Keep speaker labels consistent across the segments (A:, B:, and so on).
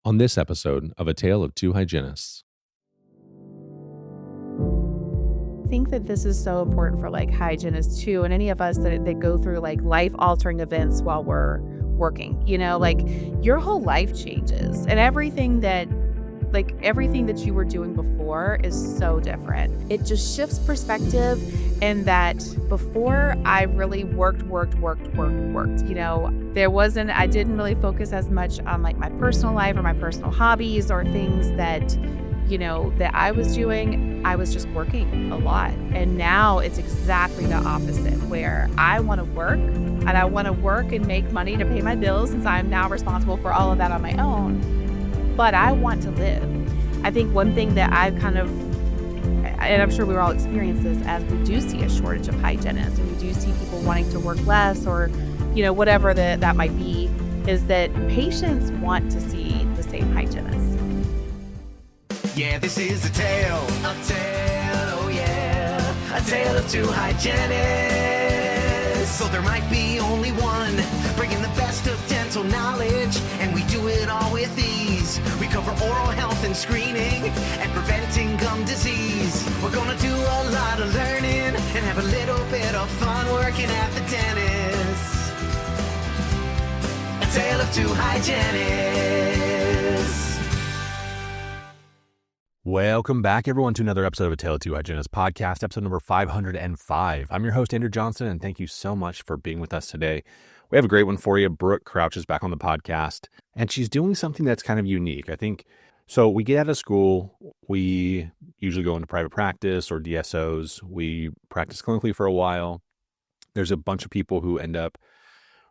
A: on this episode of A Tale of Two Hygienists.
B: I think that this is so important for like hygienists too, and any of us that go through like life-altering events while we're working. Like your whole life changes, and everything that you were doing before is so different. It just shifts perspective, and that before I really worked. I didn't really focus as much on like my personal life or my personal hobbies or things that I was doing. I was just working a lot. And now it's exactly the opposite, where I want to work, and I want to work and make money to pay my bills, since I'm now responsible for all of that on my own. But I want to live. I think one thing that I've and I'm sure we all experience this, as we do see a shortage of hygienists and we do see people wanting to work less, or, whatever that might be, is that patients want to see the same hygienist.
C: Yeah, this is a tale, oh yeah, a tale of two hygienists. So there might be only one, bringing the best of dental knowledge, and we do it all with ease. We cover oral health and screening, and preventing gum disease. We're gonna do a lot of learning, and have a little bit of fun working at the dentist. A tale of two hygienists.
A: Welcome back, everyone, to another episode of A Tale of Two Hygienists podcast, episode number 505. I'm your host, Andrew Johnson, and thank you so much for being with us today. We have a great one for you. Brooke Crouch is back on the podcast, and she's doing something that's kind of unique. I think, so we get out of school, we usually go into private practice or DSOs. We practice clinically for a while. There's a bunch of people who end up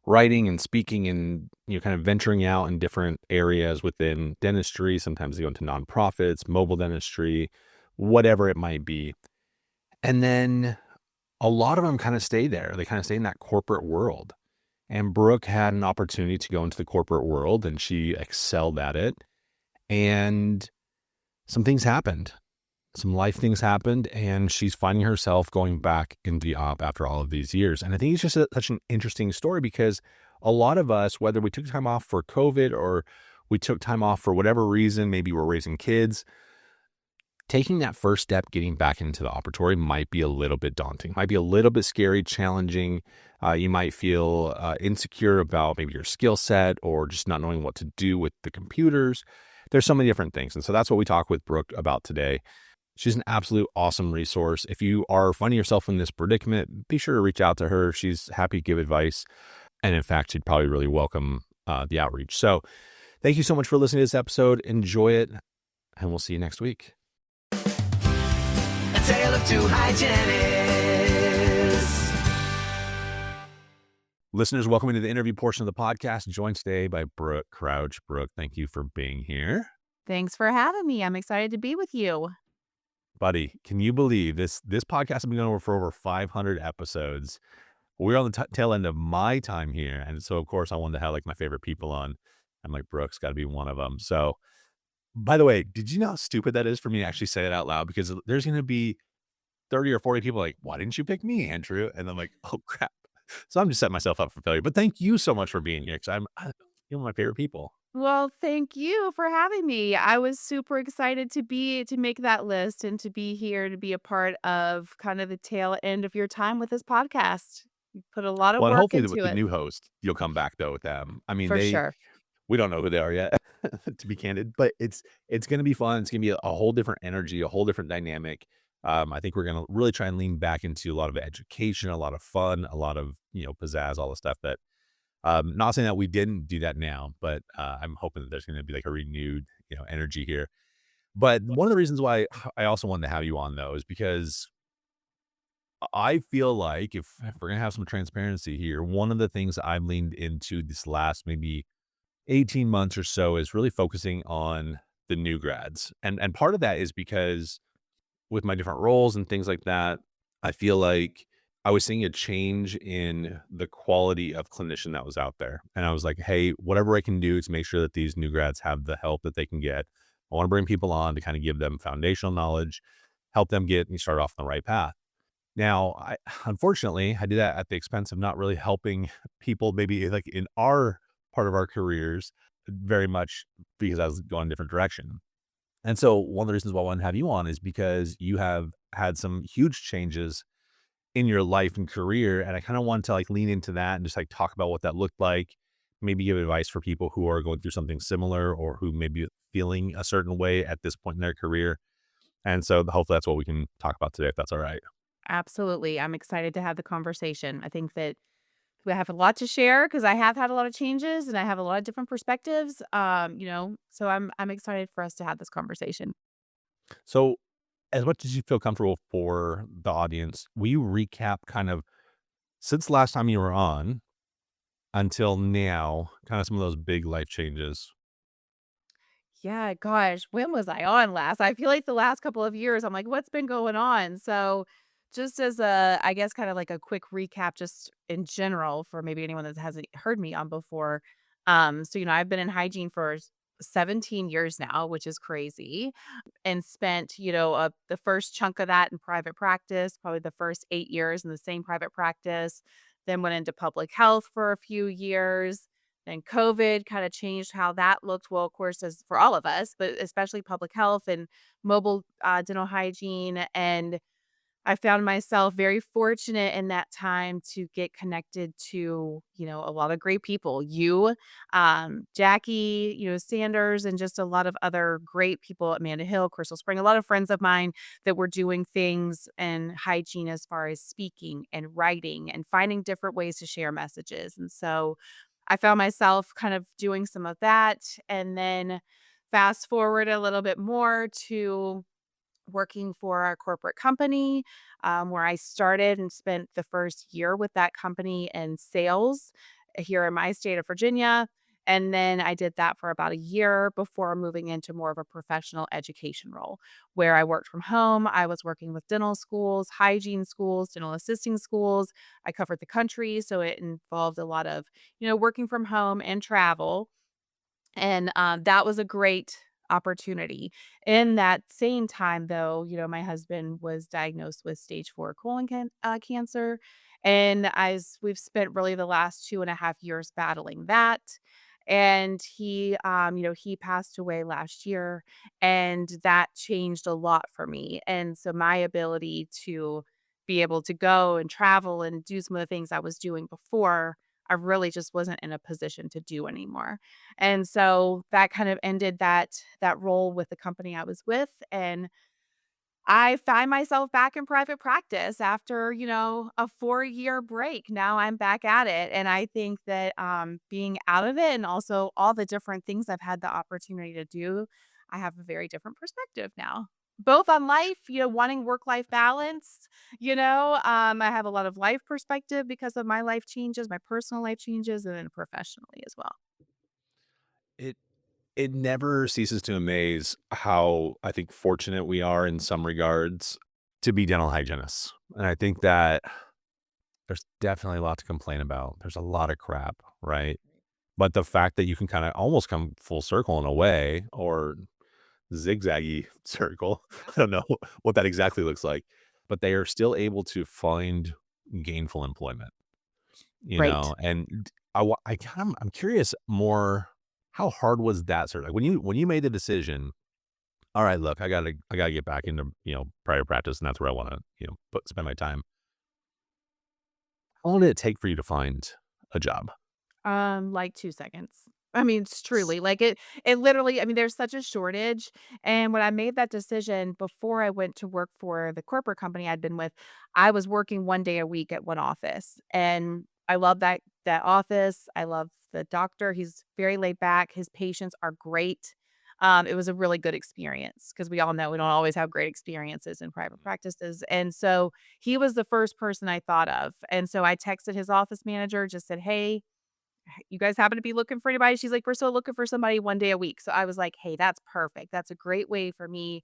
A: writing and speaking and kind of venturing out in different areas within dentistry. Sometimes they go into nonprofits, mobile dentistry, whatever it might be. And then a lot of them kind of stay there. They kind of stay in that corporate world. And Brooke had an opportunity to go into the corporate world, and she excelled at it. And some things happened. Some life things happened, and she's finding herself going back into the op after all of these years. And I think it's just such an interesting story, because a lot of us, whether we took time off for COVID or we took time off for whatever reason, maybe we're raising kids, taking that first step, getting back into the operatory, might be a little bit daunting, might be a little bit scary, challenging. You might feel insecure about maybe your skill set, or just not knowing what to do with the computers. There's so many different things. And so that's what we talk with Brooke about today. She's an absolute awesome resource. If you are finding yourself in this predicament, be sure to reach out to her. She's happy to give advice. And in fact, she'd probably really welcome the outreach. So thank you so much for listening to this episode. Enjoy it, and we'll see you next week.
C: A tale of two hygienists.
A: Listeners, welcome to the interview portion of the podcast. Joined today by Brooke Crouch. Brooke, thank you for being here.
B: Thanks for having me. I'm excited to be with you.
A: Buddy, can you believe this podcast has been going over for over 500 episodes. We're on the tail end of my time here. And so, of course, I wanted to have like my favorite people on. I'm like, Brooke's got to be one of them. So, by the way, did you know how stupid that is for me to actually say it out loud? Because there's going to be 30 or 40 people like, why didn't you pick me, Andrew? And I'm like, oh, crap. So I'm just setting myself up for failure. But thank you so much for being here, because you're my favorite people.
B: Well, thank you for having me. I was super excited to make that list and to be here to be a part of kind of the tail end of your time with this podcast. You put a lot of
A: Well, and
B: work
A: hopefully
B: into
A: with the
B: it.
A: new host, you'll come back though with them. I mean,
B: For sure.
A: we don't know who they are yet, to be candid, but it's going to be fun. It's going to be a whole different energy, a whole different dynamic. I think we're going to really try and lean back into a lot of education, a lot of fun, a lot of, pizzazz, all the stuff that, not saying that we didn't do that now, but I'm hoping that there's going to be like a renewed, energy here. But one of the reasons why I also wanted to have you on though is because I feel like if we're going to have some transparency here, one of the things I've leaned into this last maybe 18 months or so is really focusing on the new grads. And part of that is because with my different roles and things like that, I feel like I was seeing a change in the quality of clinician that was out there. And I was like, hey, whatever I can do to make sure that these new grads have the help that they can get. I want to bring people on to kind of give them foundational knowledge, help them get and start off on the right path. Now, unfortunately, I did that at the expense of not really helping people maybe like in our part of our careers very much because I was going a different direction. And so one of the reasons why I wanted to have you on is because you have had some huge changes in your life and career. And I kind of wanted to like lean into that and just like talk about what that looked like, maybe give advice for people who are going through something similar or who may be feeling a certain way at this point in their career. And so hopefully that's what we can talk about today, if that's all right.
B: Absolutely. I'm excited to have the conversation. I think that we have a lot to share because I have had a lot of changes and I have a lot of different perspectives. So I'm excited for us to have this conversation.
A: So as much as you feel comfortable for the audience, will you recap kind of since last time you were on until now, kind of some of those big life changes?
B: Yeah, gosh, when was I on last? I feel like the last couple of years, I'm like, what's been going on? So, just as I guess, kind of like a quick recap, just in general, for maybe anyone that hasn't heard me on before. I've been in hygiene for 17 years now, which is crazy, and spent, the first chunk of that in private practice, probably the first 8 years in the same private practice, then went into public health for a few years. Then COVID kind of changed how that looked. Well, of course, as for all of us, but especially public health and mobile dental hygiene. And I found myself very fortunate in that time to get connected to, a lot of great people. You, Jackie, Sanders, and just a lot of other great people, Amanda Hill, Crystal Spring, a lot of friends of mine that were doing things in hygiene as far as speaking and writing and finding different ways to share messages. And so I found myself kind of doing some of that. And then fast forward a little bit more to working for a corporate company, where I started and spent the first year with that company in sales here in my state of Virginia. And then I did that for about a year before moving into more of a professional education role where I worked from home. I was working with dental schools, hygiene schools, dental assisting schools. I covered the country. So it involved a lot of, working from home and travel. And, that was a great opportunity. In that same time, though, my husband was diagnosed with stage 4 colon cancer, and as we've spent really the last 2.5 years battling that, and he passed away last year, and that changed a lot for me, and so my ability to be able to go and travel and do some of the things I was doing before, I really just wasn't in a position to do anymore. And so that kind of ended that role with the company I was with, and I find myself back in private practice after, a 4-year break. Now I'm back at it, and I think that, being out of it and also all the different things I've had the opportunity to do, I have a very different perspective now. Both on life, wanting work-life balance, I have a lot of life perspective because of my life changes, my personal life changes, and then professionally as well.
A: It it never ceases to amaze how I think fortunate we are in some regards to be dental hygienists. And I think that there's definitely a lot to complain about. There's a lot of crap, right? But the fact that you can kind of almost come full circle in a way or zigzaggy circle, I don't know what that exactly looks like, but they are still able to find gainful employment,
B: Right.
A: and I kind of I'm curious more how hard was that sort of like when you made the decision, all right, look, I gotta get back into, private practice and that's where I want to, spend my time. How long did it take for you to find a job?
B: Like 2 seconds. I mean, it's truly like it literally, I mean, there's such a shortage, and when I made that decision before I went to work for the corporate company I'd been with, I was working 1 day a week at one office, and I love that office. I love the doctor. He's very laid back. His patients are great. It was a really good experience because we all know we don't always have great experiences in private practices, and so he was the first person I thought of, and so I texted his office manager, just said, "Hey, you guys happen to be looking for anybody?" She's like, "We're still looking for somebody 1 day a week." So I was like, "Hey, that's perfect. That's a great way for me."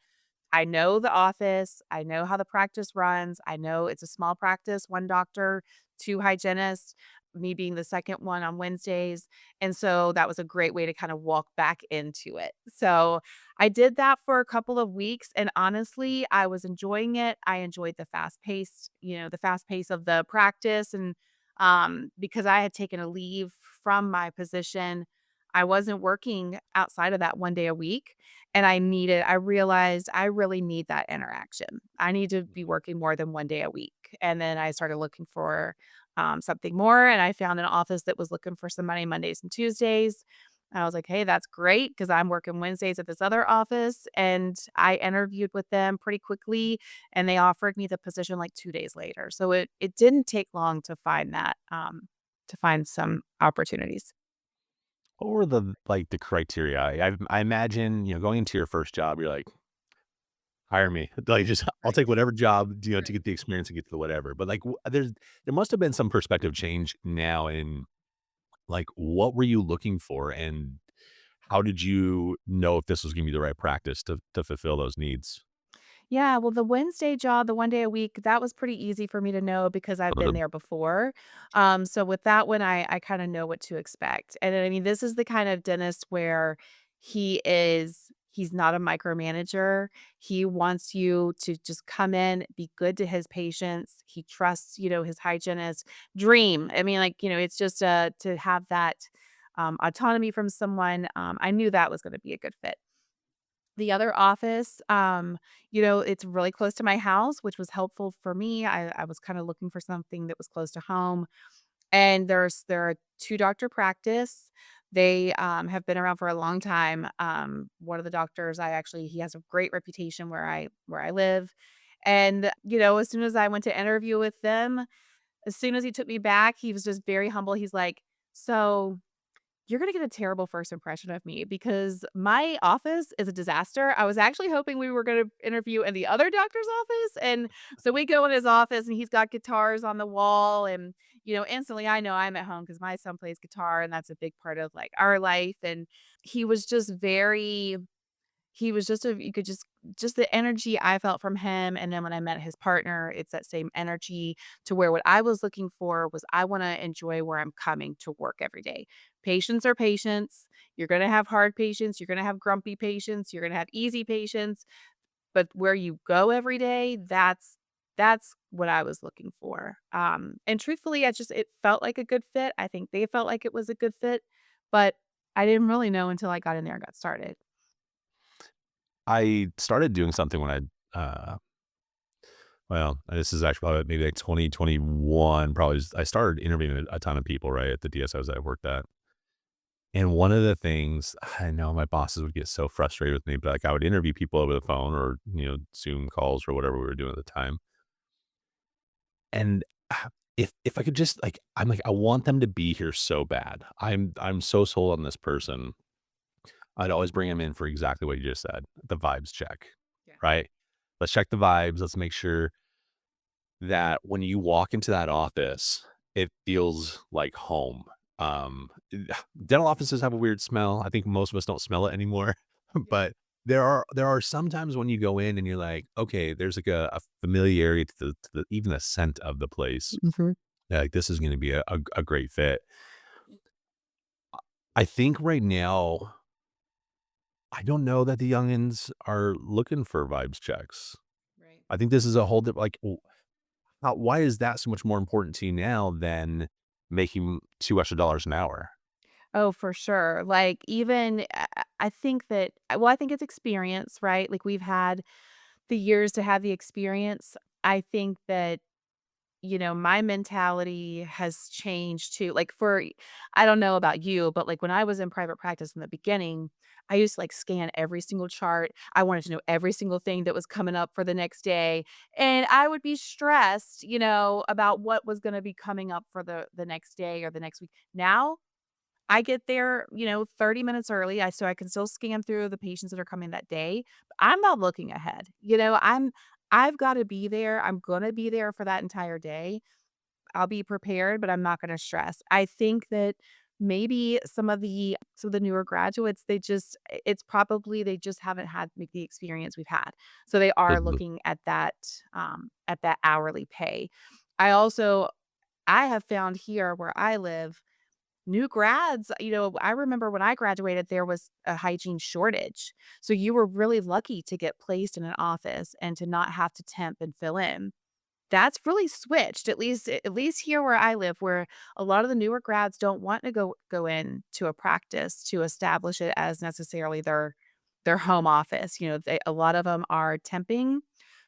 B: I know the office. I know how the practice runs. I know it's a small practice, 1 doctor, 2 hygienists, me being the second one on Wednesdays. And so that was a great way to kind of walk back into it. So I did that for a couple of weeks. And honestly, I was enjoying it. I enjoyed the fast pace of the practice. And because I had taken a leave from my position, I wasn't working outside of that 1 day a week, and I realized I really need that interaction. I need to be working more than 1 day a week, and then I started looking for, something more, and I found an office that was looking for somebody Mondays and Tuesdays. I was like, "Hey, that's great because 'cause I'm working Wednesdays at this other office," and I interviewed with them pretty quickly, and they offered me the position, like, 2 days later. So it didn't take long to find that, to find some opportunities.
A: What were the criteria? I imagine, going into your first job, you're like, "Hire me." Like, just I'll
B: Right,
A: take whatever job, to
B: right.
A: get the experience and get to the whatever. But, like, there must have been some perspective change now in, like, what were you looking for, and how did you know if this was gonna be the right practice to fulfill those needs?
B: Yeah, well, the Wednesday job, the 1 day a week, that was pretty easy for me to know because I've been
A: The
B: there before. So with that one, I kinda know what to expect. And I mean, this is the kind of dentist where he's not a micromanager. He wants you to just come in, be good to his patients. He trusts, his hygienist. Dream. I mean, like, it's just, to have that, autonomy from someone. I knew that was gonna be a good fit. The other office, it's really close to my house, which was helpful for me. I was kinda looking for something that was close to home, and there are 2 doctor practice. They, have been around for a long time. One of the doctors, he has a great reputation where I live, and, as soon as I went to interview with them, as soon as he took me back, he was just very humble. He's like, "So, you're gonna get a terrible first impression of me because my office is a disaster. I was actually hoping we were gonna interview in the other doctor's office, and so we go in his office, and he's got guitars on the wall, and, instantly I know I'm at home because my son plays guitar, and that's a big part of, like, our life, and he was just very he was just a you could just the energy I felt from him, and then when I met his partner, it's that same energy to where what I was looking for was I wanna enjoy where I'm coming to work every day. Patients are patients. You're gonna have hard patients, you're gonna have grumpy patients, you're gonna have easy patients, but where you go every day, that's what I was looking for. And truthfully, it felt like a good fit. I think they felt like it was a good fit, but I didn't really know until I got in there and got started.
A: I started doing something when well, this is actually probably maybe like 2021, probably I started interviewing a ton of people, right, at the DSOs that I worked at. And one of the things I know my bosses would get so frustrated with me, but, like, I would interview people over the phone or, Zoom calls or whatever we were doing at the time. And, if I could just, like, I'm like, "I want them to be here so bad. I'm so sold on this person." I'd always bring them in for exactly what you just said, the vibes check,
B: Yeah.
A: right? Let's check the vibes. Let's make sure that when you walk into that office, it feels like home. Dental offices have a weird smell. I think most of us don't smell it anymore,
B: Yeah.
A: but there are some times when you go in and you're like, okay, there's like a familiarity to even the scent of the place.
B: Mhm.
A: Yeah, like this is going to be a great fit. I think right now, I don't know that the youngins are looking for vibes checks.
B: Right.
A: I think this is a whole different like why is that so much more important to you now than making 2 extra dollars an hour?
B: Oh, for sure. Like, even I think that well, I think it's experience, right? Like, we've had the years to have the experience. I think that, my mentality has changed too. Like, I don't know about you, but, like, when I was in private practice in the beginning, I used to, like, scan every single chart. I wanted to know every single thing that was coming up for the next day, and I would be stressed, about what was gonna be coming up for the next day or the next week. Now I get there, 30 minutes early, so I can still scan through the patients that are coming that day. But I'm not looking ahead. I've gotta be there. I'm gonna be there for that entire day. I'll be prepared, but I'm not gonna stress. I think that maybe some of the newer graduates, it's probably they just haven't had maybe the experience we've had. So they are
A: Mhm.
B: looking at that hourly pay. I also I have found here where I live new grads, I remember when I graduated, there was a hygiene shortage. So you were really lucky to get placed in an office and to not have to temp and fill in. that's really switched, at least here where I live, where a lot of the newer grads don't want to go in to a practice to establish it as necessarily their home office. A lot of them are temping,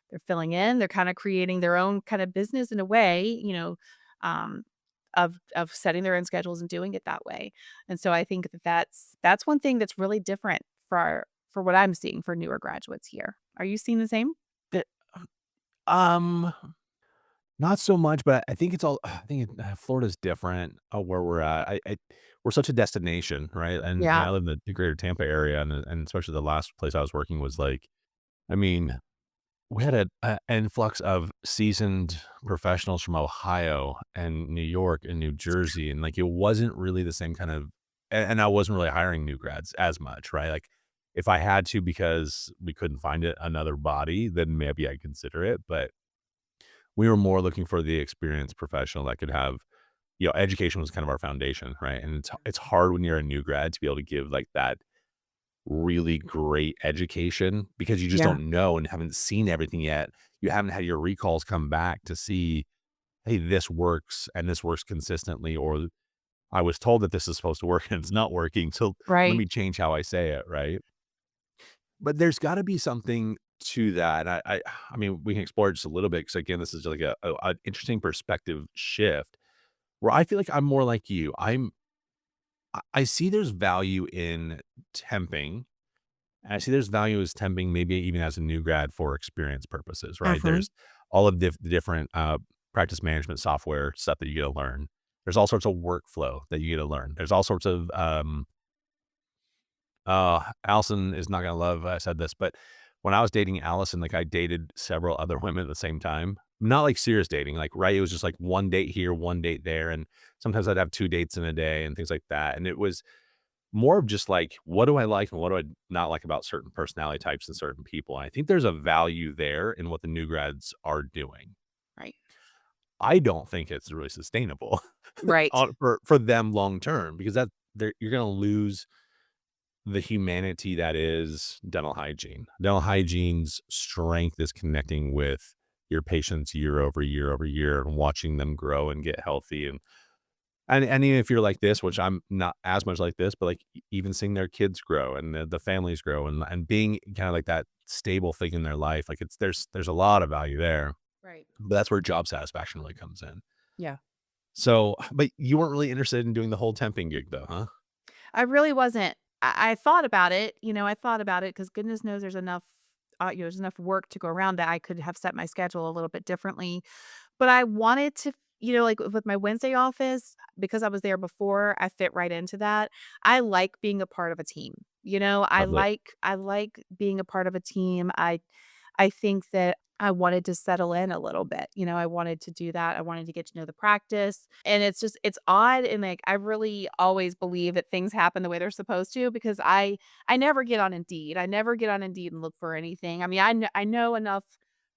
B: they're filling in, they're kinda creating their own kind of business in a way, um, of setting their own schedules and doing it that way. And so I think that's one thing that's really different for what I'm seeing for newer graduates here. Are you seeing the same?
A: Eh, um, not so much, but I think it's all I think Florida's different, where we're at. We're such a destination, right? And
B: Yeah.
A: I live in the greater Tampa area, and especially the last place I was working was like, I mean, we had a influx of seasoned professionals from Ohio and New York and New Jersey, and, like, it wasn't really the same kind of and I wasn't really hiring new grads as much, right? Like, if I had to because we couldn't find another body, then maybe I'd consider it, but we were more looking for the experienced professional that could have education was kind of our foundation, right? And it's hard when you're a new grad to be able to give, like, that really great education because you just
B: Yeah.
A: don't know and haven't seen everything yet. You haven't had your recalls come back to see, "Hey, this works, and this works consistently," or, "I was told that this is supposed to work, and it's not working, so let
B: Right.
A: me change how I say it," right? But there's gotta be something to that, and I mean, we can explore it just a little bit because again, this is like an interesting perspective shift where I feel like I'm more like you. I see there's value in temping. And I see there's value as temping maybe even as a new grad for experience purposes, right?
B: Mhm.
A: There's all of the different, practice management software stuff that you get to learn. There's all sorts of workflow that you get to learn. There's all sorts of, Allison is not gonna love I said this, but when I was dating Allison, like, I dated several other women at the same time. Not like serious dating, like, right? It was just like 1 date here, 1 date there, and sometimes I'd have 2 dates in a day and things like that, and it was more of just like, what do I like and what do I not like about certain personality types and certain people? And I think there's a value there in what the new grads are doing.
B: Right.
A: I don't think it's really sustainable
B: Right.
A: for them long term because you're going to lose the humanity that is dental hygiene. Dental hygiene's strength is connecting with your patients year over year over year and watching them grow and get healthy and even if you're like this, which I'm not as much like this, but, like, even seeing their kids grow and the families grow and being kinda like that stable thing in their life, like, there's a lot of value there,
B: Right.
A: but that's where job satisfaction really comes in.
B: Yeah.
A: So but you weren't really interested in doing the whole temping gig though, huh?
B: I really wasn't. I thought about it, I thought about it because goodness knows there's enough work to go around that I could have set my schedule a little bit differently. But I wanted to, like with my Wednesday office, because I was there before, I fit right into that. I like being a part of a team.
A: Lovely.
B: I like being a part of a team. I think that I wanted to settle in a little bit. I wanted to do that. I wanted to get to know the practice. And it's odd and like I really always believe that things happen the way they're supposed to because I never get on Indeed. I never get on Indeed and look for anything. I mean, I know enough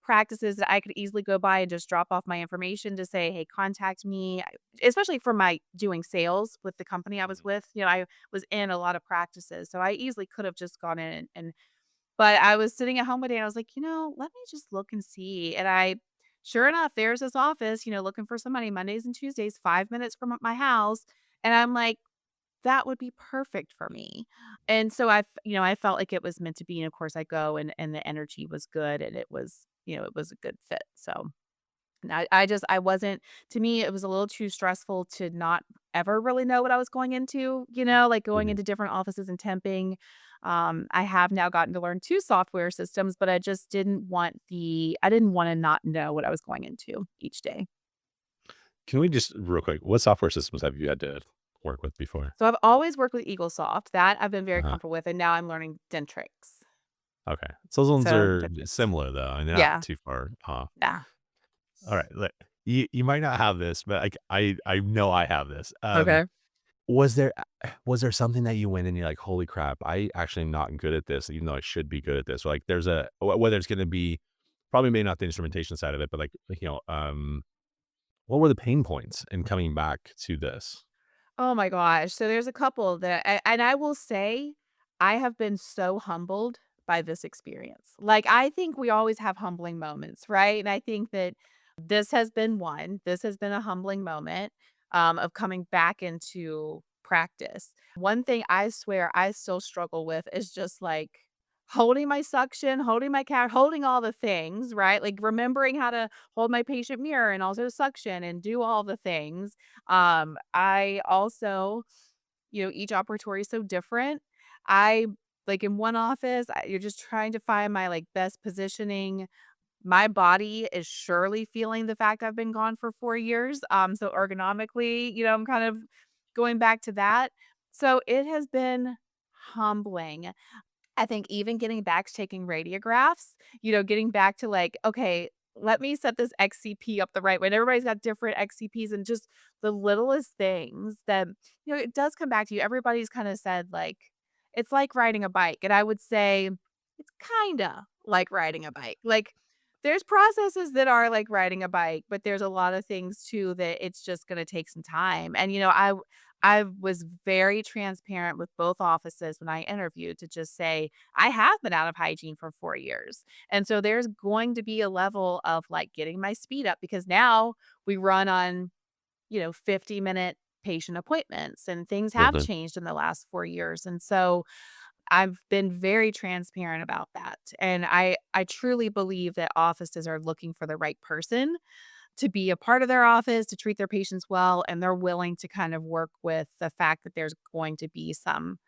B: practices that I could easily go by and just drop off my information to say, "Hey, contact me." Especially for my doing sales with the company I was
A: Mhm.
B: with. I was in a lot of practices. So I easily could have just gone in and but I was sitting at home one day and I was like, let me just look and see. And sure enough, there's this office, looking for somebody Mondays and Tuesdays, 5 minutes from my house. And I'm like, that would be perfect for me. And so I felt like it was meant to be. And of course I go and the energy was good and it was a good fit. So and I wasn't to me, it was a little too stressful to not ever really know what I was going into, like going
A: Mhm.
B: into different offices and temping. I have now gotten to learn 2 software systems, but I just I didn't wanna not know what I was going into each day.
A: Can we just real quick, what software systems have you had to work with before?
B: So I've always worked with EagleSoft, that I've been very
A: Uh-huh.
B: comfortable with, and now I'm learning Dentrix.
A: Okay. So those ones
B: So
A: are
B: Dentrix.
A: similar though, and they're not
B: Yeah,
A: too far off.
B: yeah.
A: Alright, look, you might not have this, but, like, I know I have this.
B: Okay.
A: Was there was there something that you went and you're like, "Holy crap, I actually am not good at this, even though I should be good at this." Or, like, there's whether it's gonna be probably maybe not the instrumentation side of it, but, like, what were the pain points in coming back to this?
B: Oh my gosh. So there's a couple that and I will say I have been so humbled by this experience. Like I think we always have humbling moments, right? And I think that This has been one. This has been a humbling moment, of coming back into practice. One thing I swear I still struggle with is just, like, holding my suction, holding my cat, holding all the things, right? Like, remembering how to hold my patient mirror and also suction and do all the things. I also, each operatory is so different. I like, in one office, you're just trying to find my, like, best positioning. My body is surely feeling the fact I've been gone for 4 years, so ergonomically, I'm kind of going back to that. So it has been humbling. I think even getting back to taking radiographs, getting back to like, okay, let me set this XCP up the right way. And everybody's got different XCPs and just the littlest things that, it does come back to you. Everybody's kind of said like, it's like riding a bike. And I would say it's kind of like riding a bike. Like there's processes that are like riding a bike, but there's a lot of things too that it's just going to take some time. And, I was very transparent with both offices when I interviewed to just say, I have been out of hygiene for 4 years. And so there's going to be a level of like getting my speed up because now we run on, 50-minute patient appointments and things have
A: Absolutely.
B: changed in the last 4 years. And so I've been very transparent about that. And I truly believe that offices are looking for the right person to be a part of their office, to treat their patients well, and they're willing to kind of work with the fact that there's going to be some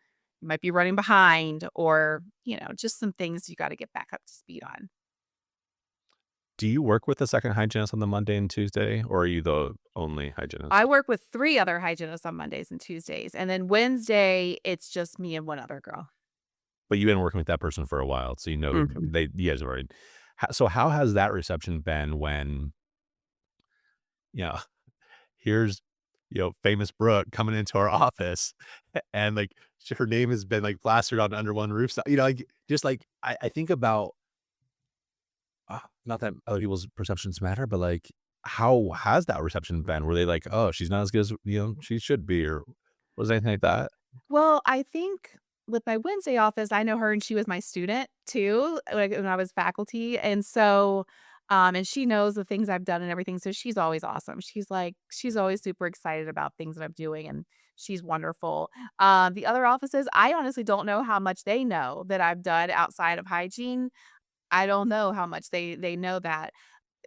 B: you might be running behind or, just some things you gotta get back up to speed on.
A: Do you work with a second hygienist on the Monday and Tuesday, or are you the only
B: I
A: hygienist?
B: work with 3 other hygienists on Mondays and Tuesdays, and then Wednesday, it's just me and one other girl.
A: But you've been working with that person for a while, so
B: Mhm.
A: you guys have already. So how has that reception been when, you know, here's, famous Brooke coming into our office and, like, her name has been, like, plastered on under one roof, so, like, just, like, I think about, not that other people's perceptions matter, but, like, how has that reception been? Were they like, "Oh, she's not as good as, she should be," or was anything like that?
B: Well, I think with my Wednesday office, I know her and she was my student too, like when I was faculty. And so, and she knows the things I've done and everything. So she's always awesome. She's always super excited about things that I'm doing and she's wonderful. The other offices, I honestly don't know how much they know that I've done outside of hygiene. I don't know how much they know that.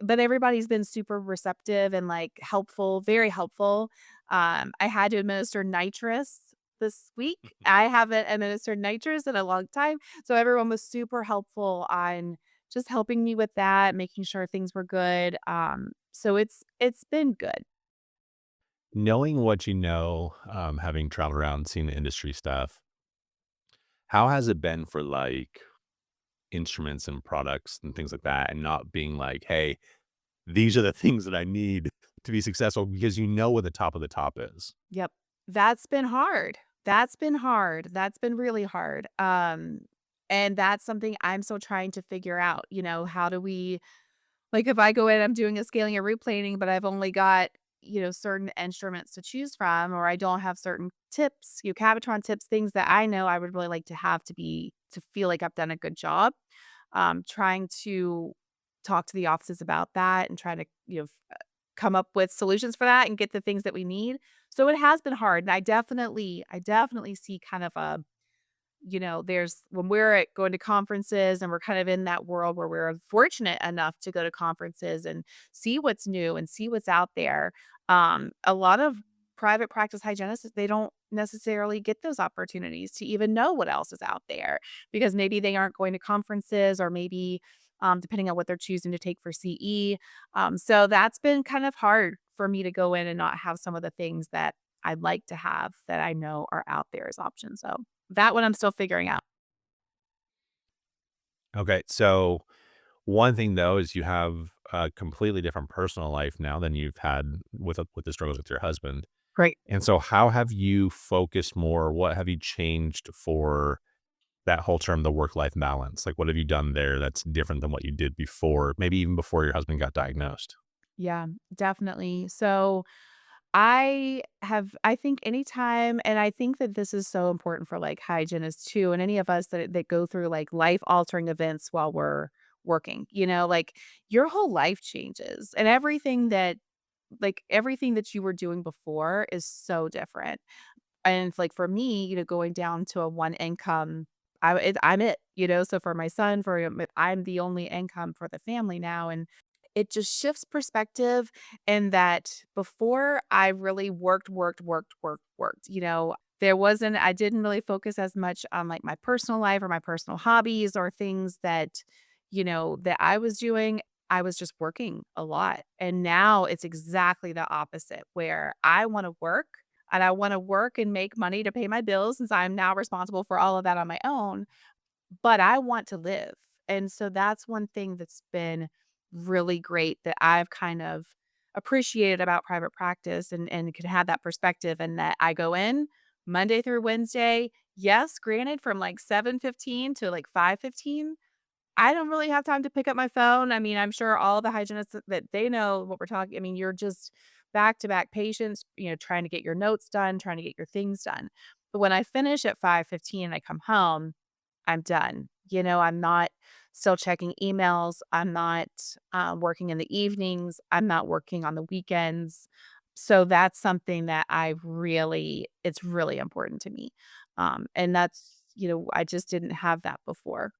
B: But everybody's been super receptive and, like, helpful, very helpful. I had to administer nitrous this week. I haven't administered nitrous in a long time, so everyone was super helpful on just helping me with that, making sure things were good. So it's been good.
A: Knowing what you know, having traveled around, seen the industry stuff, how has it been for, like, instruments and products and things like that, and not being like, "Hey, these are the things that I need to be successful," because you know what the top of the top is.
B: Yep. That's been hard. That's been hard. That's been really hard. And that's something I'm still trying to figure out, how do we like, if I go in, I'm doing a scaling and root planing, but I've only got, certain instruments to choose from, or I don't have certain tips, Cabotron tips, things that I know I would really like to have to feel like I've done a good job. Trying to talk to the offices about that and try to, come up with solutions for that and get the things that we need. So it has been hard. And I definitely see kind of a there's when we're at going to conferences and we're kind of in that world where we're fortunate enough to go to conferences and see what's new and see what's out there. A lot of private practice hygienists, they don't necessarily get those opportunities to even know what else is out there because maybe they aren't going to conferences or maybe depending on what they're choosing to take for CE. So that's been kind of hard for me to go in and not have some of the things that I'd like to have that I know are out there as options. So that one I'm still figuring out.
A: Okay, so one thing though is you have a completely different personal life now than you've had with the struggles with your husband.
B: Great.
A: And so how have you focused more? What have you changed for that whole term, the work-life balance? Like, what have you done there that's different than what you did before, maybe even before your husband got diagnosed?
B: Yeah, definitely. So I think anytime, and I think that this is so important for like hygienists too, and any of us that go through like life altering events while we're working, like your whole life changes and everything that you were doing before is so different. And like for me, going down to a one income, I'm it, so for my son, I'm the only income for the family now. And it just shifts perspective in that before I really worked, I didn't really focus as much on like my personal life or my personal hobbies or things that I was doing. I was just working a lot. And now it's exactly the opposite where I want to work and I want to work and make money to pay my bills since I'm now responsible for all of that on my own, but I want to live. And so that's one thing that's been really great that I've kind of appreciated about private practice and can have that perspective and that I go in Monday through Wednesday. Yes, granted from like 7:15 to like 5:15. I don't really have time to pick up my phone. I mean, I'm sure all the hygienists that they know what we're talking. I mean, you're just back to back patients, trying to get your notes done, trying to get your things done. But when I finish at 5:15 and I come home, I'm done. I'm not still checking emails. I'm not working in the evenings. I'm not working on the weekends. So that's something that it's really important to me. And I just didn't have that before.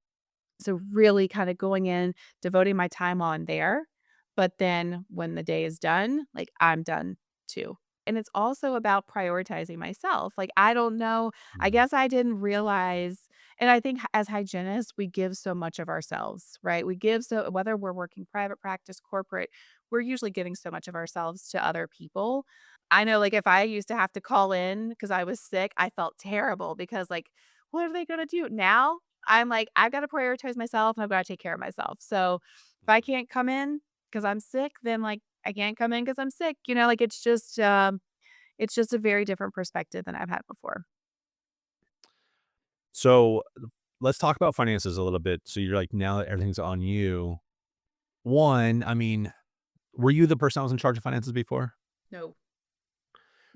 B: So really kind of going in, devoting my time on there, but then when the day is done, like, I'm done too. And it's also about prioritizing myself. Like, I don't know, I
A: Mm.
B: guess I didn't realize and I think as hygienists, we give so much of ourselves, right? We give so whether we're working private practice, corporate, we're usually giving so much of ourselves to other people. I know, like, if I used to have to call in because I was sick, I felt terrible because, like, what are they gonna do? Now I'm like, I've gotta prioritize myself and I've gotta take care of myself. So, if I can't come in because 'cause I'm sick, then, like, I can't come in because 'cause I'm sick, like, it's just a very different perspective than I've had before.
A: So let's talk about finances a little bit. So you're like, now that everything's on you. One, I mean, were you the person that was in charge of finances before?
B: No.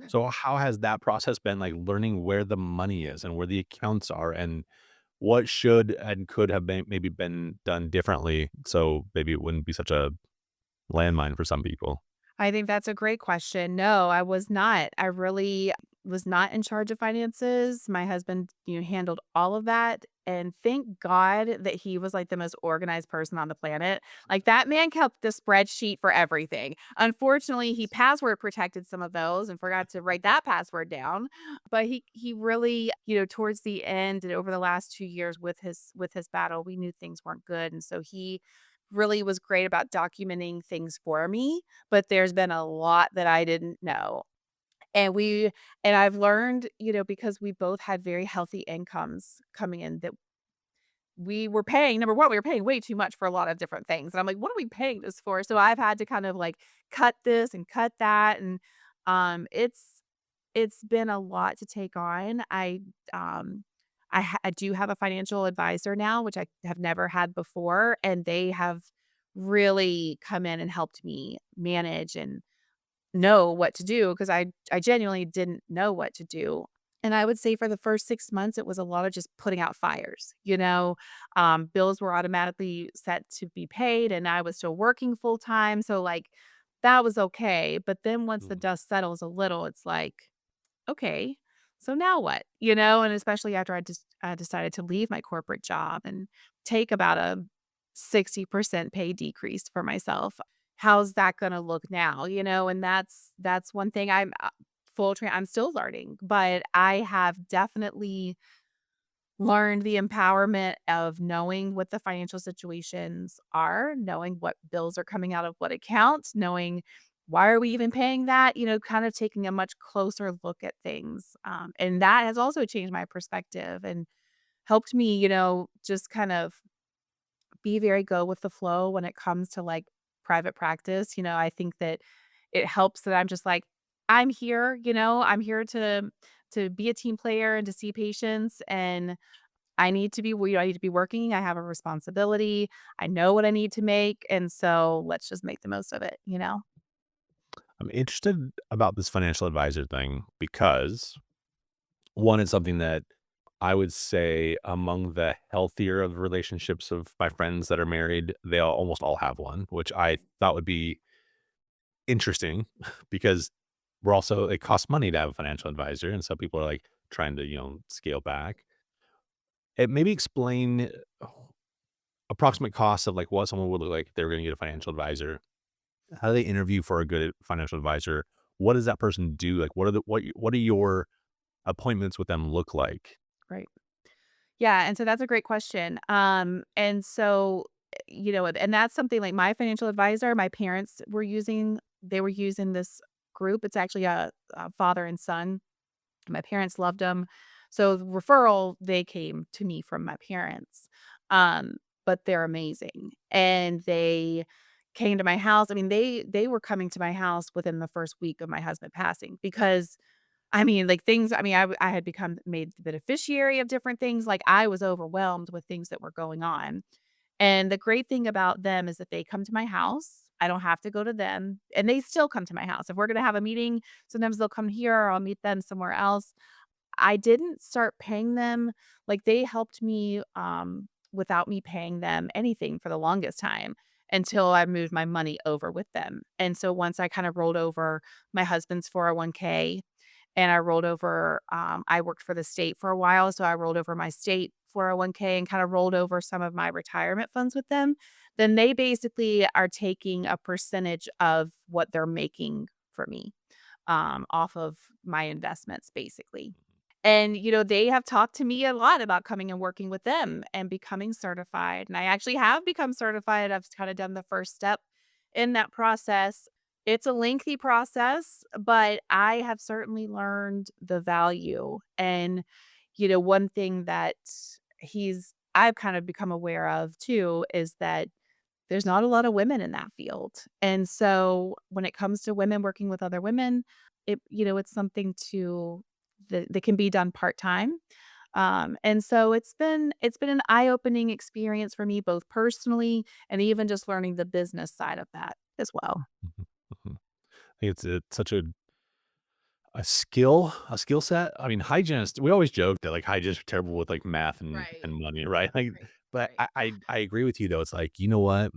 A: So how has that process been like learning where the money is and where the accounts are and what should and could have been maybe been done differently so maybe it wouldn't be such a landmine for some people?
B: I think that's a great question. No, I was not. I really was not in charge of finances. My husband, handled all of that. And thank God that he was like the most organized person on the planet. Like that man kept the spreadsheet for everything. Unfortunately, he password protected some of those and forgot to write that password down. But he really, towards the end and over the last 2 years with his battle, we knew things weren't good. And so he really was great about documenting things for me, but there's been a lot that I didn't know. And I've learned, because we both had very healthy incomes coming in that we were paying number 1, we were paying way too much for a lot of different things. And I'm like, "What are we paying this for?" So I've had to kind of like cut this and cut that and it's been a lot to take on. Um I do have a financial advisor now, which I have never had before, and they have really come in and helped me manage and know what to do because I genuinely didn't know what to do. And I would say for the first 6 months, it was a lot of just putting out fires. Bills were automatically set to be paid, and I was still working full time, so, like, that was okay, but then once the
A: Mhm.
B: dust settles a little, it's like, "Okay, so now what?" And especially after I decided to leave my corporate job and take about a 60% pay decrease for myself. How's that gonna look now, And that's one thing I'm still learning, but I have definitely learned the empowerment of knowing what the financial situations are, knowing what bills are coming out of what accounts, knowing why are we even paying that, kind of taking a much closer look at things. And that has also changed my perspective and helped me, just kind of be very go with the flow when it comes to like private practice. I think that it helps that I'm just like, I'm here, I'm here to be a team player and to see patients and I need to be working. I have a responsibility. I know what I need to make. And so let's just make the most of it?
A: I'm interested about this financial advisor thing because one, it's something that I would say among the healthier of relationships of my friends that are married, they almost all have one, which I thought would be interesting because it costs money to have a financial advisor, and so people are, like, trying to, scale back. Maybe explain approximate costs of, like, what someone would look like if they were gonna get a financial advisor. How do they interview for a good financial advisor? What does that person do? Like, what are your appointments with them look like?
B: Right. Yeah, and so that's a great question. And so, and that's something like my financial advisor, my parents were using, they were using this group. It's actually a father and son. My parents loved them. So the referral, they came to me from my parents. Um, but they're amazing. And they came to my house. I mean, they were coming to my house within the first week of my husband passing because like, things I had become made the beneficiary of different things, like, I was overwhelmed with things that were going on, and the great thing about them is that they come to my house, I don't have to go to them, and they still come to my house. If we're gonna have a meeting, sometimes they'll come here or I'll meet them somewhere else. I didn't start paying them, like, they helped me, without me paying them anything for the longest time until I moved my money over with them, and so once I kinda rolled over my husband's 401k and I rolled over, I worked for the state for a while, so I rolled over my state 401k and kinda rolled over some of my retirement funds with them. Then they basically are taking a percentage of what they're making for me, off of my investments, basically. And, they have talked to me a lot about coming and working with them and becoming certified, and I actually have become certified. I've kinda done the first step in that process. It's a lengthy process, but I have certainly learned the value, and, one thing that I've kind of become aware of too is that there's not a lot of women in that field, and so when it comes to women working with other women, it's something that can be done part-time, and so it's been an eye-opening experience for me both personally and even just learning the business side of that as well.
A: Mhm, mhm. I think it's such a skill set. I mean, hygienists, we always joke that, like, hygienists are terrible with, like, math and
B: Right,
A: money, right? Like,
B: right,
A: but
B: right.
A: I agree with you, though. It's like, you know what?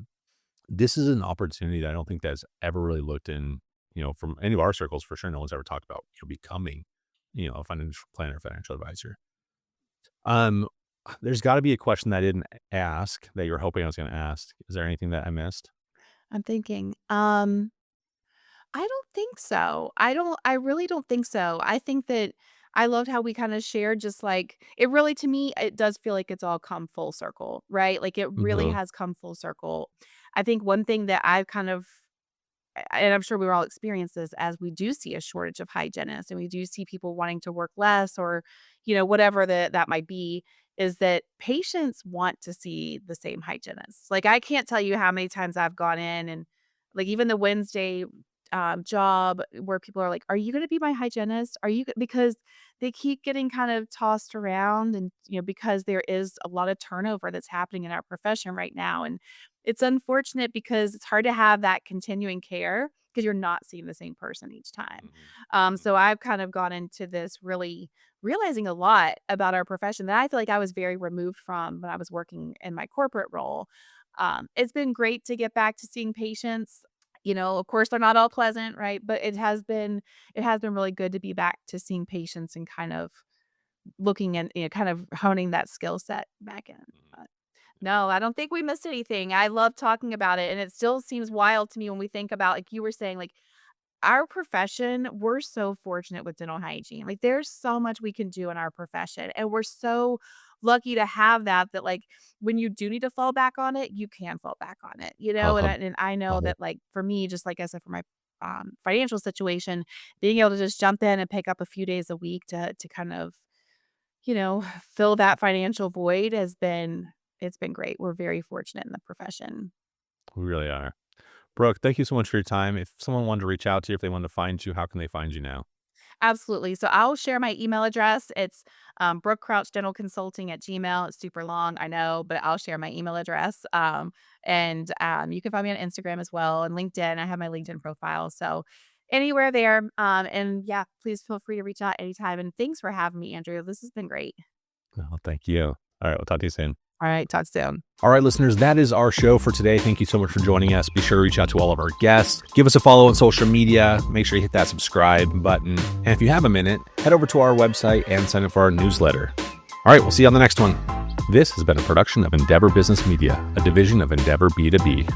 A: This is an opportunity that I don't think that's ever really looked in, from any of our circles, for sure, no one's ever talked about, becoming, a financial planner, financial advisor. Um, there's gotta be a question that I didn't ask that you're hoping I was gonna ask. Is there anything that I missed?
B: I'm thinking, I don't think so. I really don't think so. I think that I loved how we kinda shared just, like it really to me, it does feel like it's all come full circle, right? Like, it really
A: Mhm,
B: has come full circle. I think one thing that I've kind of and I'm sure we all experience this as we do see a shortage of hygienists and we do see people wanting to work less or, whatever that might be, is that patients want to see the same hygienist. Like, I can't tell you how many times I've gone in and like even the Wednesday job where people are like, "Are you going to be my hygienist? Are you?" Because they keep getting kind of tossed around, and because there is a lot of turnover that's happening in our profession right now, and it's unfortunate because it's hard to have that continuing care because you're not seeing the same person each time.
A: mhm,
B: So
A: mhm,
B: I've kind of gone into this really realizing a lot about our profession that I feel like I was very removed from when I was working in my corporate role. It's been great to get back to seeing patients. Of course, they're not all pleasant, right? But it has been really good to be back to seeing patients and kind of looking and kind of honing that skill set back in.
A: mhm. Yeah.
B: No, I don't think we missed anything. I love talking about it, and it still seems wild to me when we think about, like you were saying, like, our profession, we're so fortunate with dental hygiene. Like, there's so much we can do in our profession, and we're so lucky to have that, like, when you do need to fall back on it, you can fall back on it, and
A: Uh-huh,
B: I know
A: uh-huh.
B: that, like, for me, just like I said, for my, financial situation, being able to just jump in and pick up a few days a week to kind of fill that financial void it's been great. We're very fortunate in the profession.
A: We really are. Brooke, thank you so much for your time. If someone wanted to reach out to you, if they wanted to find you, how can they find you now?
B: Absolutely. So I'll share my email address. It's brookecrouchdentalconsulting at gmail. It's super long, I know, but I'll share my email address. And you can find me on Instagram as well and LinkedIn. I have my LinkedIn profile. So anywhere there. And yeah, please feel free to reach out anytime. And thanks for having me, Andrew. This has been great.
A: Oh, thank you. All right, we'll talk to you soon.
B: All right, talk soon.
A: All right, listeners, that is our show for today. Thank you so much for joining us. Be sure to reach out to all of our guests. Give us a follow on social media. Make sure you hit that subscribe button. And if you have a minute, head over to our website and sign up for our newsletter. All right, we'll see you on the next one. This has been a production of Endeavor Business Media, a division of Endeavor B2B.